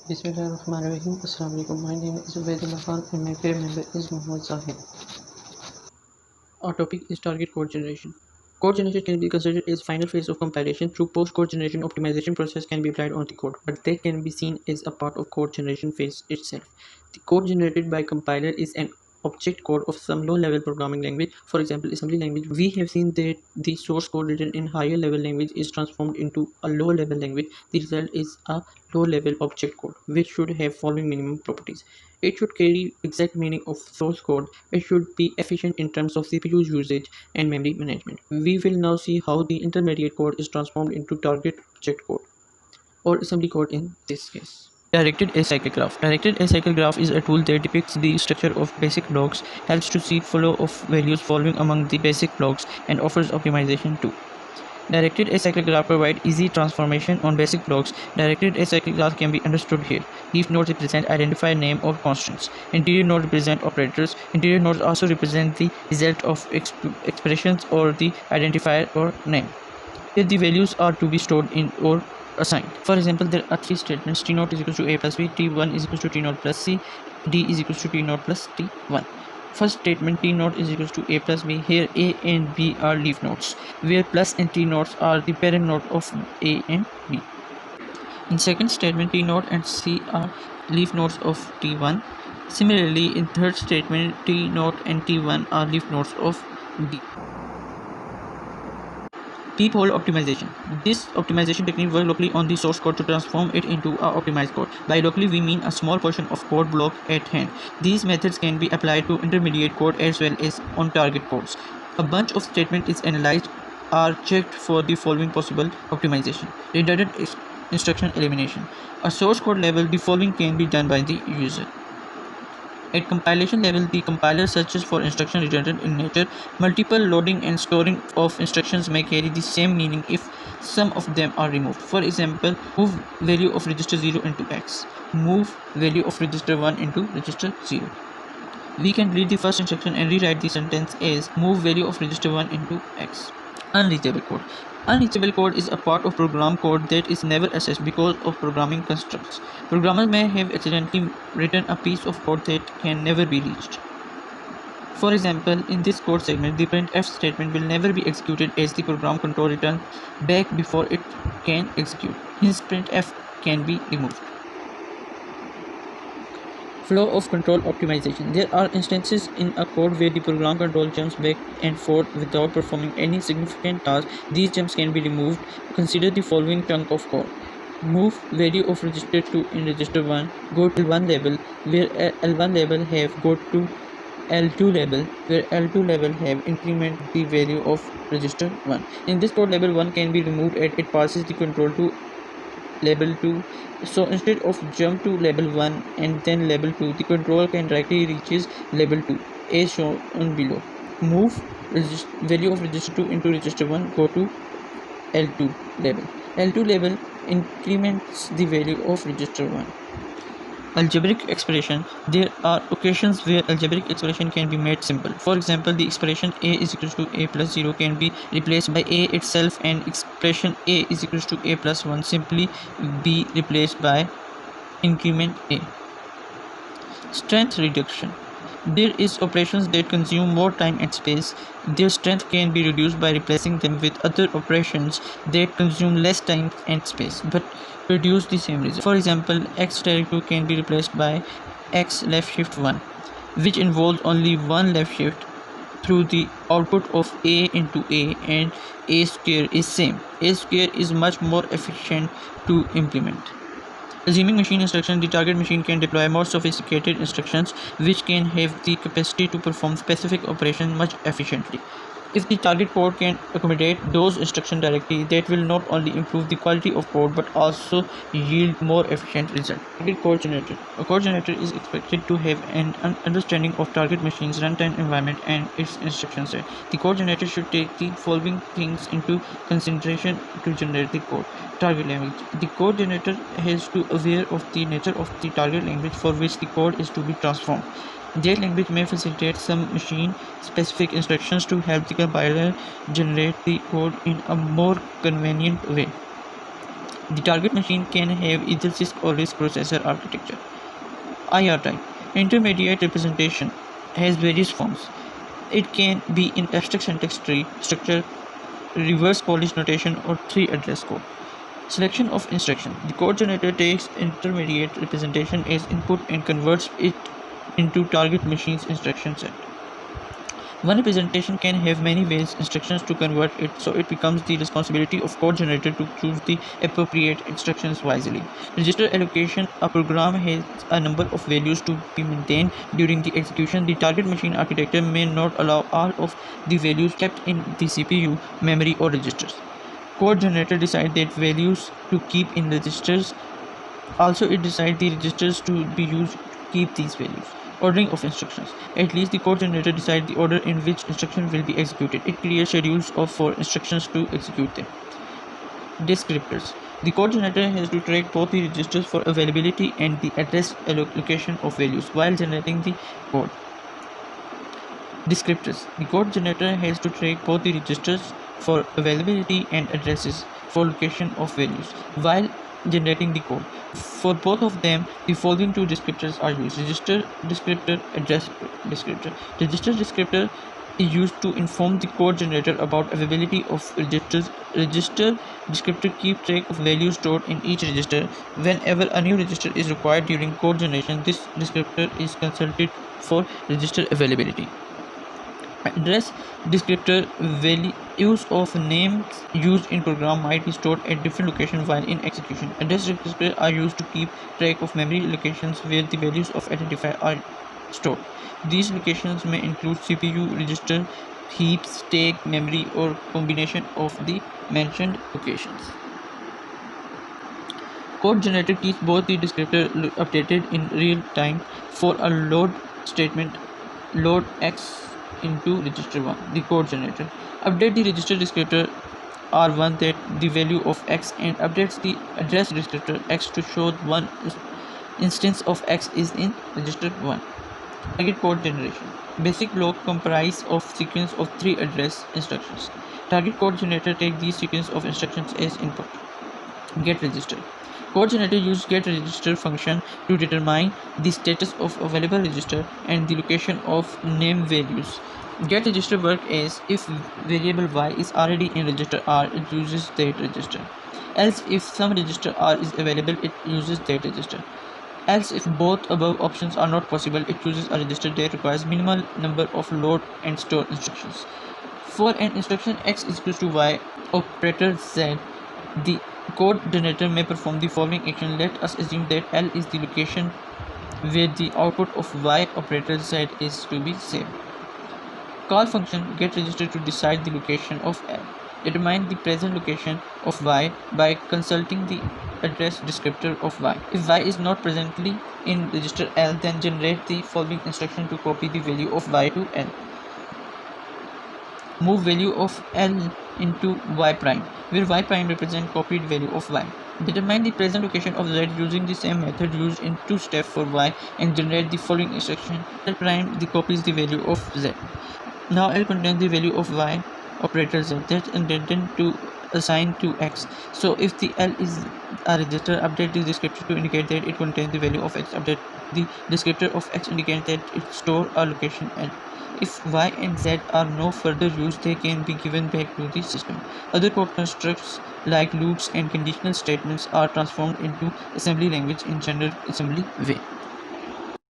Bismillahirrahmanirrahim. Assalamu alaikum. My name is Ubaidullah Khan and my favorite member is Muhammad Zahid. Our topic is target code generation. Code generation can be considered as final phase of compilation. Through post-code generation, optimization process can be applied on the code, but they can be seen as a part of code generation phase itself. The code generated by compiler is an object code of some low-level programming language, for example, assembly language. We have seen that the source code written in higher level language is transformed into a low-level language. The result is a low-level object code, which should have following minimum properties. It should carry exact meaning of source code. It should be efficient in terms of CPU usage and memory management. We will now see how the intermediate code is transformed into target object code, or assembly code in this case. Directed acyclic graph. Directed acyclic graph is a tool that depicts the structure of basic blocks, helps to see flow of values following among the basic blocks, and offers optimization too. Directed acyclic graph provide easy transformation on basic blocks. Directed acyclic graph can be understood here. Leaf nodes represent identifier name or constants. Interior nodes represent operators. Interior nodes also represent the result of expressions or the identifier or name. Here the values are to be stored in or assigned. For example, there are three statements: t naught is equal to a plus b, t1 is equal to t naught plus c, d is equal to t naught plus t1. First statement, t naught is equal to a plus b. Here a and b are leaf nodes, where plus and t naughts are the parent node of a and b. In second statement, t naught and c are leaf nodes of t1. Similarly, in third statement, t naught and t1 are leaf nodes of d. Peephole optimization. This optimization technique works locally on the source code to transform it into a optimized code. By locally, we mean a small portion of code block at hand. These methods can be applied to intermediate code as well as on target codes. A bunch of statements is analyzed, are checked for the following possible optimization. Redundant instruction elimination. At source code level, the following can be done by the user. At compilation level, the compiler searches for instruction redundant in nature. Multiple loading and storing of instructions may carry the same meaning if some of them are removed. For example, move value of register 0 into X. Move value of register 1 into register 0. We can read the first instruction and rewrite the sentence as move value of register 1 into X. Unreachable code. Unreachable code is a part of program code that is never accessed because of programming constructs. Programmers may have accidentally written a piece of code that can never be reached. For example, in this code segment, the printf statement will never be executed as the program control returns back before it can execute. Hence, printf can be removed. Flow of control optimization. There are instances in a code where the program control jumps back and forth without performing any significant task. These jumps can be removed. Consider the following chunk of code. Move value of register 2 in register 1, go to L1 label, where L1 label have go to L2 label, where L2 label have increment the value of register 1. In this code, label 1 can be removed and it passes the control to label 2. So instead of jump to label 1 and then label 2, the control can directly reaches label 2 as shown below. Move value of register 2 into register 1, go to L2 label. L2 label increments the value of register 1. Algebraic expression. There are occasions where algebraic expression can be made simple. For example, the expression a is equal to a plus 0 can be replaced by a itself, and expression a is equal to a plus 1 simply be replaced by increment a. Strength reduction. There is operations that consume more time and space. Their strength can be reduced by replacing them with other operations that consume less time and space but produce the same result. For example, x direct 2 can be replaced by x left shift 1, which involves only one left shift through the output of a into a, and a square is same. A square is much more efficient to implement. Assuming machine instruction, the target machine can deploy more sophisticated instructions which can have the capacity to perform specific operations much efficiently. If the target code can accommodate those instructions directly, that will not only improve the quality of code but also yield more efficient results. Target code generator. A code generator is expected to have an understanding of target machine's runtime environment and its instruction set. The code generator should take the following things into consideration to generate the code. Target language. The code generator has to be aware of the nature of the target language for which the code is to be transformed. That language may facilitate some machine-specific instructions to help the compiler generate the code in a more convenient way. The target machine can have either CISC or RISC processor architecture. IR type. Intermediate representation has various forms. It can be in abstract syntax tree structure, reverse Polish notation, or tree address code. Selection of instruction. The code generator takes intermediate representation as input and converts it into target machine's instruction set. One representation can have many ways instructions to convert it, so it becomes the responsibility of code generator to choose the appropriate instructions wisely. Register allocation. A program has a number of values to be maintained during the execution. The target machine architecture may not allow all of the values kept in the CPU, memory, or registers. Code generator decides that values to keep in registers. Also, it decides the registers to be used to keep these values. Ordering of instructions. At least the code generator decides the order in which instruction will be executed. It creates schedules for instructions to execute them. Descriptors. The code generator has to track both the registers for availability and the address allocation of values while generating the code. Descriptors. The code generator has to track both the registers for availability and addresses for location of values while generating the code. For both of them, the following two descriptors are used: register descriptor, address descriptor. Register descriptor is used to inform the code generator about availability of registers. Register descriptor keeps track of values stored in each register. Whenever a new register is required during code generation, this descriptor is consulted for register availability. Address descriptor. Values of names used in program might be stored at different locations while in execution. Address descriptors are used to keep track of memory locations where the values of identifier are stored. These locations may include CPU, register, heaps, stack, memory, or combination of the mentioned locations. Code generator keeps both the descriptor updated in real time. For a load statement, load X into register 1. The code generator update the register descriptor R1 that the value of X and updates the address descriptor X to show one instance of X is in register 1. Target code generation. Basic block comprise of sequence of 3 address instructions. Target code generator take these sequence of instructions as input. Get register. Code generator uses getRegister function to determine the status of available register and the location of name values. GetRegister works as if variable y is already in register R, it uses that register. Else, if some register R is available, it uses that register. Else, if both above options are not possible, it chooses a register that requires minimal number of load and store instructions. For an instruction x is equal to y operator z, the code generator may perform the following action. Let us assume that L is the location where the output of y operator z is to be saved. Call function getRegister to decide the location of L. Determine the present location of y by consulting the address descriptor of y. If y is not presently in register L, then generate the following instruction to copy the value of y to L. Move value of L into y prime, where y prime represents copied value of y. Determine the present location of z using the same method used in 2 steps for y and generate the following instruction. L prime copies the value of z. Now L contains the value of y operator z that's intended to assign to x. So if the L is a register, update the descriptor to indicate that it contains the value of x. Update the descriptor of x indicates that it stores a location L. If y and z are no further used, they can be given back to the system. Other code constructs like loops and conditional statements are transformed into assembly language in general assembly way.